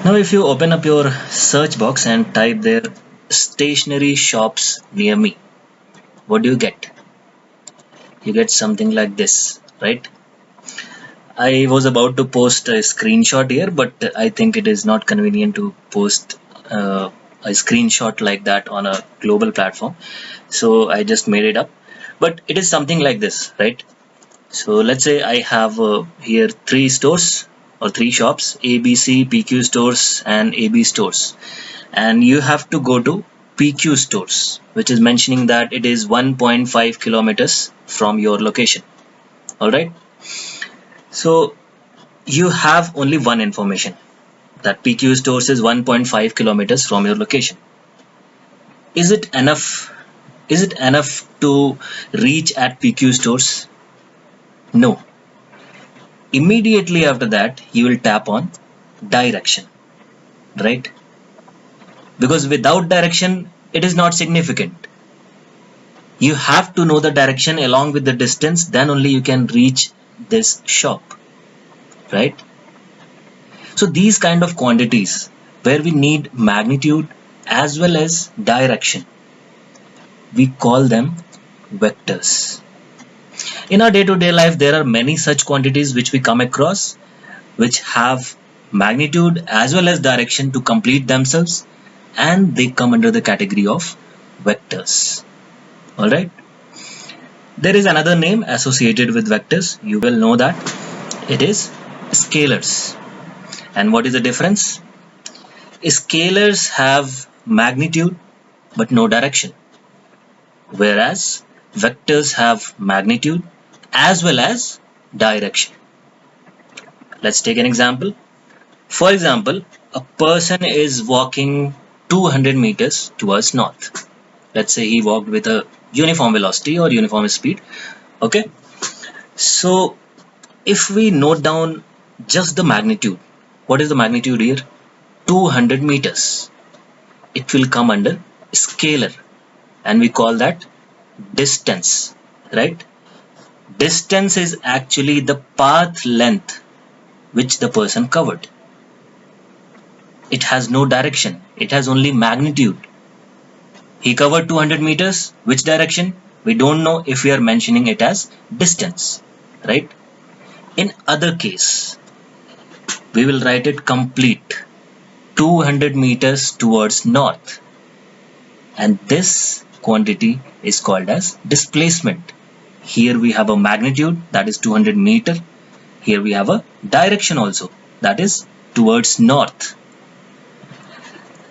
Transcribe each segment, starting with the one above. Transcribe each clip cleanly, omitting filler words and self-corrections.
Now if you open up your search box and type there stationery shops near me, what do you get? You get something like this, right? I was about to post a screenshot here, but I think it is not convenient to post a screenshot like that on a global platform. So I just made it up. But it is something like this, right? So let's say I have here three stores or three shops: ABC, PQ stores, and AB stores. And you have to go to PQ stores, which is mentioning that it is 1.5 kilometers from your location. All right. So you have only one information, that PQ stores is 1.5 kilometers from your location. Is it enough? Is it enough to reach at PQ stores? No. Immediately after that, you will tap on direction, right? Because without direction, it is not significant. You have to know the direction along with the distance, then only you can reach this shop, right? So these kind of quantities where we need magnitude as well as direction, we call them vectors. In our day-to-day life, there are many such quantities which we come across, which have magnitude as well as direction to complete themselves, and they come under the category of vectors. Alright. There is another name associated with vectors. You will know that it is scalars. And what is the difference? Scalars have magnitude but no direction, whereas vectors have magnitude as well as direction. Let's take an example. For example, a person is walking 200 meters towards north. Let's say he walked with a uniform velocity or uniform speed. Okay. So if we note down just the magnitude, what is the magnitude here? 200 meters. It will come under scalar, and we call that distance, right? Distance is actually the path length which the person covered. It has no direction. It has only magnitude. He covered 200 meters. Which direction? We don't know if we are mentioning it as distance, right? In other case, we will write it complete, 200 meters towards north, and this quantity is called as displacement. Here we have a magnitude, that is 200 meter. Here we have a direction also, that is towards north.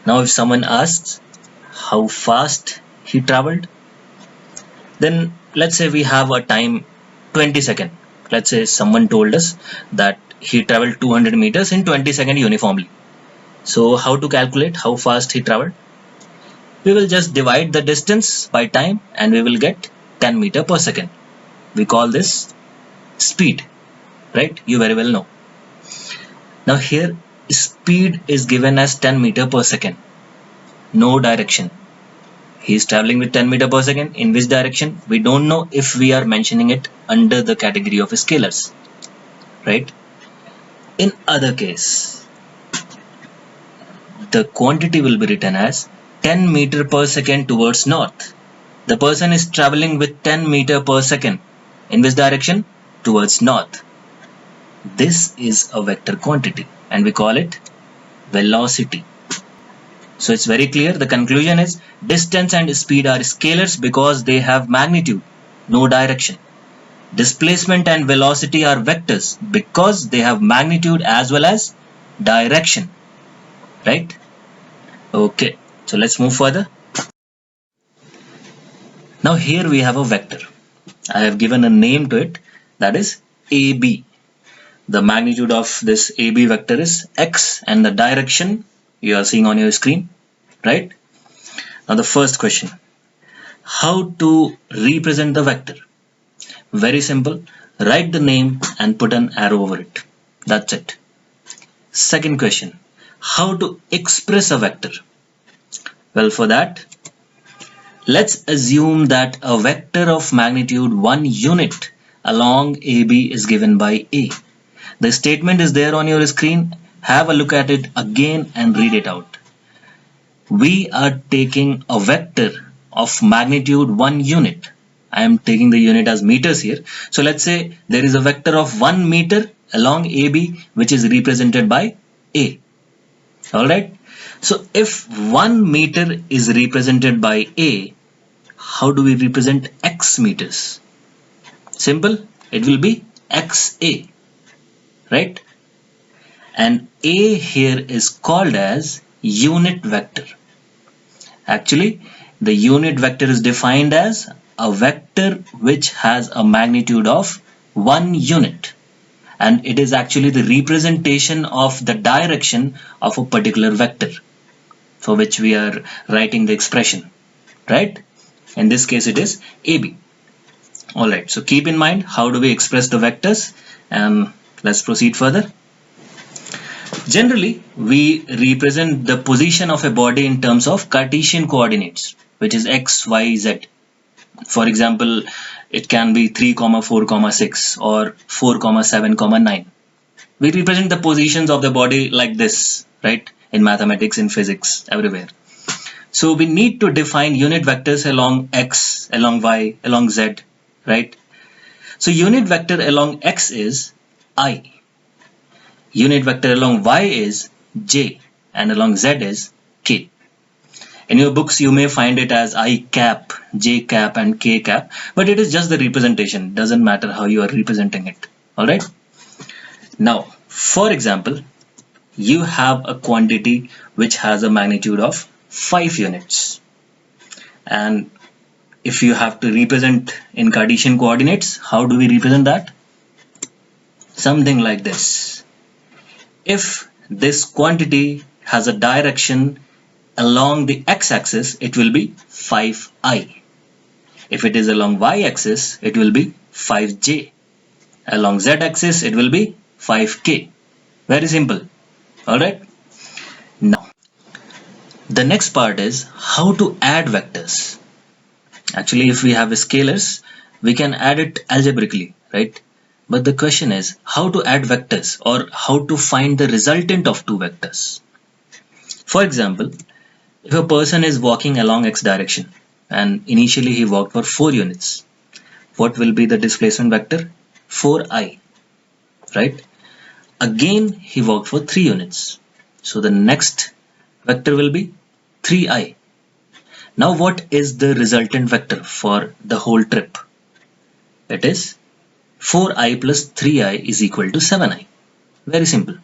Now if someone asks how fast he traveled, then let's say we have a time 20 seconds. Let's say someone told us that he traveled 200 meters in 20 seconds uniformly. So how to calculate how fast he traveled? We will just divide the distance by time and we will get 10 meter per second. We call this speed, right? You very well know. Now here speed is given as 10 meter per second. No direction. He is traveling with 10 meter per second. In which direction? We don't know if we are mentioning it under the category of scalars, right? In other case, the quantity will be written as 10 meter per second towards north. The person is traveling with 10 meter per second. In which direction? Towards north. This is a vector quantity and we call it velocity. So it's very clear. The conclusion is distance and speed are scalars because they have magnitude, no direction. Displacement and velocity are vectors because they have magnitude as well as direction, right? Okay, so let's move further. Now here we have a vector. I have given a name to it, that is AB. The magnitude of this AB vector is x and the direction you are seeing on your screen, right? Now the first question, how to represent the vector? Very simple. Write the name and put an arrow over it. That's it. Second question, how to express a vector? Well, for that, let's assume that a vector of magnitude 1 unit along AB is given by A. The statement is there on your screen. have a look at it again and read it out. We are taking a vector of magnitude 1 unit. I am taking the unit as meters here. So let's say there is a vector of 1 meter along AB which is represented by A. Alright. So if 1 meter is represented by A, how do we represent x meters? Simple. It will be XA. Right? And A here is called as unit vector. Actually, the unit vector is defined as a vector which has a magnitude of 1 unit, and it is actually the representation of the direction of a particular vector for which we are writing the expression, right? In this case it is AB. Alright, so keep in mind how do we express the vectors, and let's proceed further. Generally, we represent the position of a body in terms of Cartesian coordinates, which is x, y, z. For example, it can be 3, 4, 6 or 4, 7, 9. We represent the positions of the body like this, right? In mathematics, in physics, everywhere. So we need to define unit vectors along x, along y, along z, right? So unit vector along x is I. Unit vector along y is j, and along z is k. In your books you may find it as I cap, j cap and k cap, but it is just the representation. Doesn't matter how you are representing it. Alright. Now, for example, you have a quantity which has a magnitude of 5 units. And if you have to represent in Cartesian coordinates, how do we represent that? Something like this. If this quantity has a direction along the x-axis, it will be 5i. If it is along y-axis, it will be 5j. Along z-axis, it will be 5k. Very simple. Alright. Now, the next part is how to add vectors. Actually, if we have scalars, we can add it algebraically, right? But the question is how to add vectors, or how to find the resultant of two vectors. For example, if a person is walking along x direction and initially he walked for 4 units, what will be the displacement vector? 4i, right? Again he walked for 3 units, so the next vector will be 3i. Now what is the resultant vector for the whole trip? It is 4i plus 3i is equal to 7i. Very simple.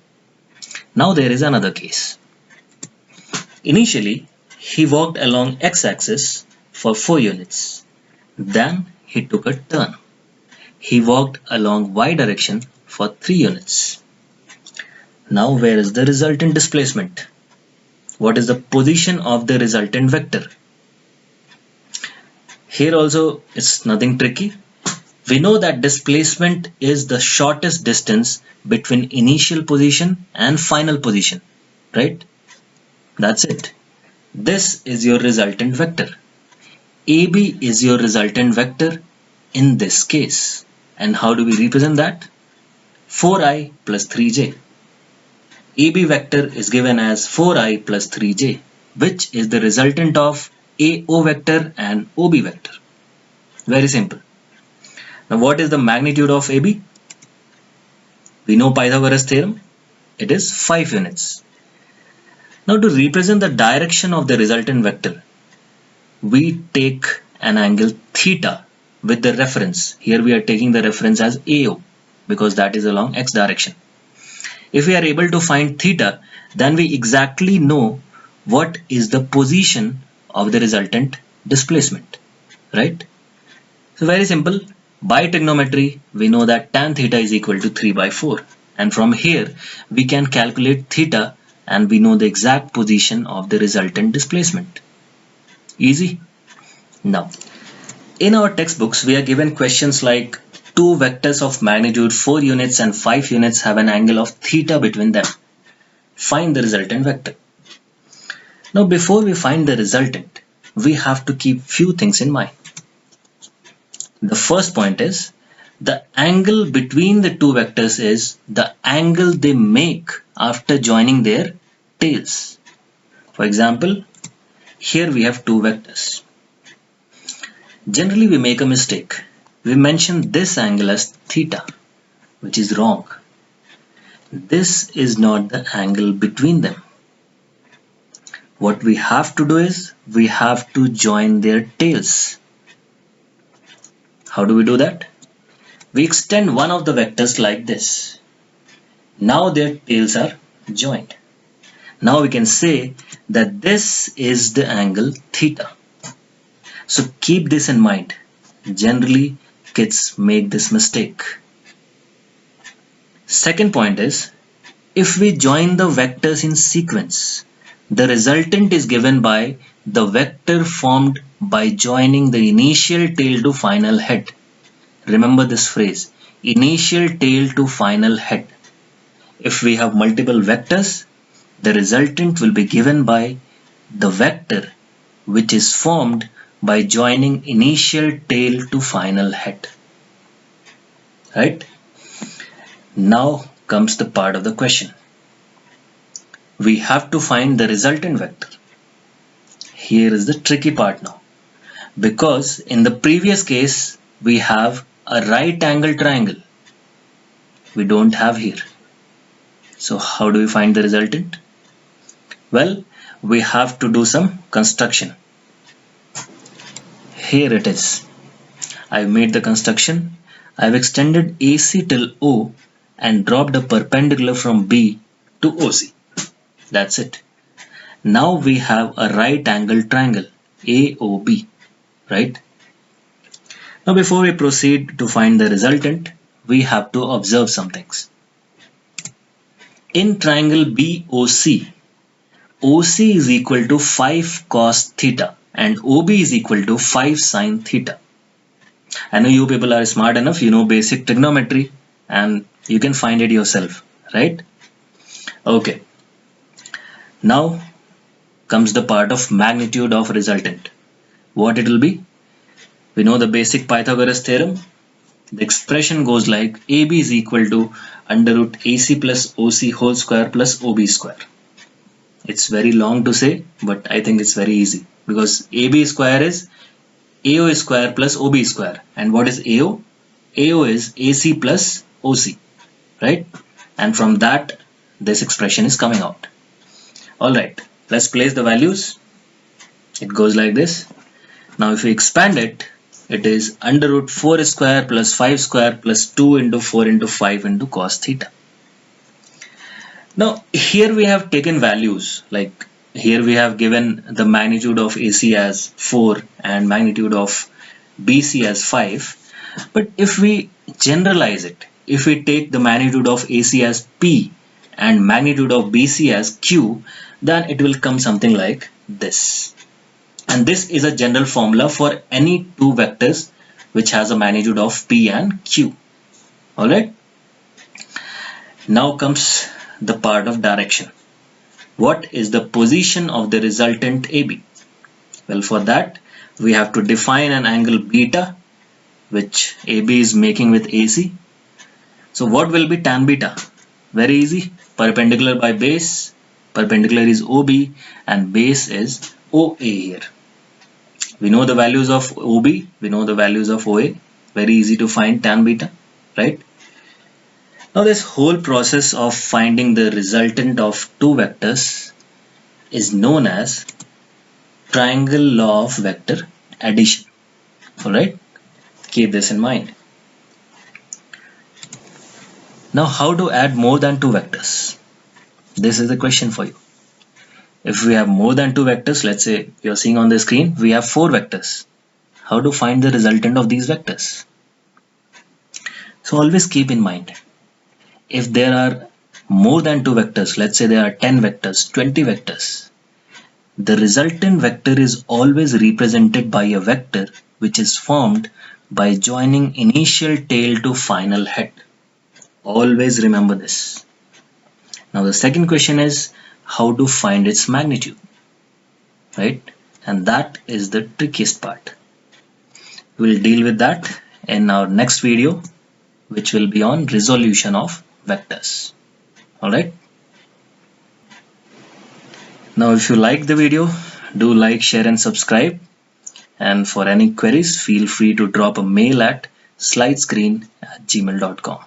Now there is another case. Initially, he walked along x-axis for 4 units. Then he took a turn. He walked along y direction for 3 units. Now where is the resultant displacement? What is the position of the resultant vector? Here also it's nothing tricky. We know that displacement is the shortest distance between initial position and final position, right? That's it. This is your resultant vector. AB is your resultant vector in this case. And how do we represent that? 4i plus 3j. AB vector is given as 4i plus 3j, which is the resultant of AO vector and OB vector. Very simple. Now what is the magnitude of AB? We know Pythagoras theorem. It is 5 units. Now to represent the direction of the resultant vector, we take an angle theta with the reference. Here we are taking the reference as AO because that is along x direction. If we are able to find theta, then we exactly know what is the position of the resultant displacement, right? So very simple. By trigonometry, we know that tan theta is equal to 3 by 4. And from here, we can calculate theta and we know the exact position of the resultant displacement. Easy. Now, in our textbooks, we are given questions like two vectors of magnitude 4 units and 5 units have an angle of theta between them. Find the resultant vector. Now, before we find the resultant, we have to keep few things in mind. The first point is The angle between the two vectors is the angle they make after joining their tails. For example, here we have two vectors. Generally we make a mistake. We mention this angle as theta, which is wrong. This is not the angle between them. What we have to do is we have to join their tails. How do we do that? We extend one of the vectors like this. Now their tails are joined. Now we can say that this is the angle theta. So keep this in mind. Generally, kids make this mistake. Second point is, if we join the vectors in sequence, the resultant is given by the vector formed by joining the initial tail to final head. Remember this phrase, initial tail to final head. If we have multiple vectors, the resultant will be given by the vector which is formed by joining initial tail to final head. Right? Now comes the part of the question. We have to find the resultant vector. Here is the tricky part now. Because in the previous case, we have a right angle triangle. We don't have here. So how do we find the resultant? Well, we have to do some construction. Here it is. I've made the construction. I've extended AC till O and dropped a perpendicular from B to OC. That's it. Now we have a right angle triangle AOB, right? Now before we proceed to find the resultant, we have to observe some things. In triangle BOC, OC is equal to 5 cos theta and OB is equal to 5 sin theta. I know you people are smart enough, you know basic trigonometry and you can find it yourself, right? Okay. Now comes the part of magnitude of resultant. What it will be? We know the basic Pythagoras theorem. The expression goes like AB is equal to under root AC plus OC whole square plus OB square. It's very long to say, but I think it's very easy because AB square is AO square plus OB square. And what is AO? AO is AC plus OC, right? And from that, this expression is coming out. Alright, let's place the values. It goes like this. Now if we expand it, it is under root 4 square plus 5 square plus 2 into 4 into 5 into cos theta. Now here we have taken values, like here we have given the magnitude of AC as 4 and magnitude of BC as 5. But if we generalize it, if we take the magnitude of AC as P and magnitude of BC as Q, then it will come something like this. And this is a general formula for any two vectors which has a magnitude of P and Q. Alright. Now comes the part of direction. What is the position of the resultant AB? Well, for that we have to define an angle beta which AB is making with AC. So what will be tan beta? Very easy. Perpendicular by base. Perpendicular is OB and base is OA here. We know the values of OB, we know the values of OA. Very easy to find tan beta, right? Now this whole process of finding the resultant of two vectors is known as triangle law of vector addition. Alright, keep this in mind. Now how to add more than two vectors? This is the question for you. If we have more than two vectors, let's say you're seeing on the screen, we have 4 vectors. How to find the resultant of these vectors? So always keep in mind, if there are more than 2 vectors, let's say there are 10 vectors, 20 vectors, the resultant vector is always represented by a vector which is formed by joining initial tail to final head. Always remember this. Now the second question is how to find its magnitude, right? And that is the trickiest part. We'll deal with that in our next video. which will be on resolution of vectors. Alright. Now if you like the video, do like, share and subscribe. And for any queries, feel free to drop a mail at slidescreen@gmail.com.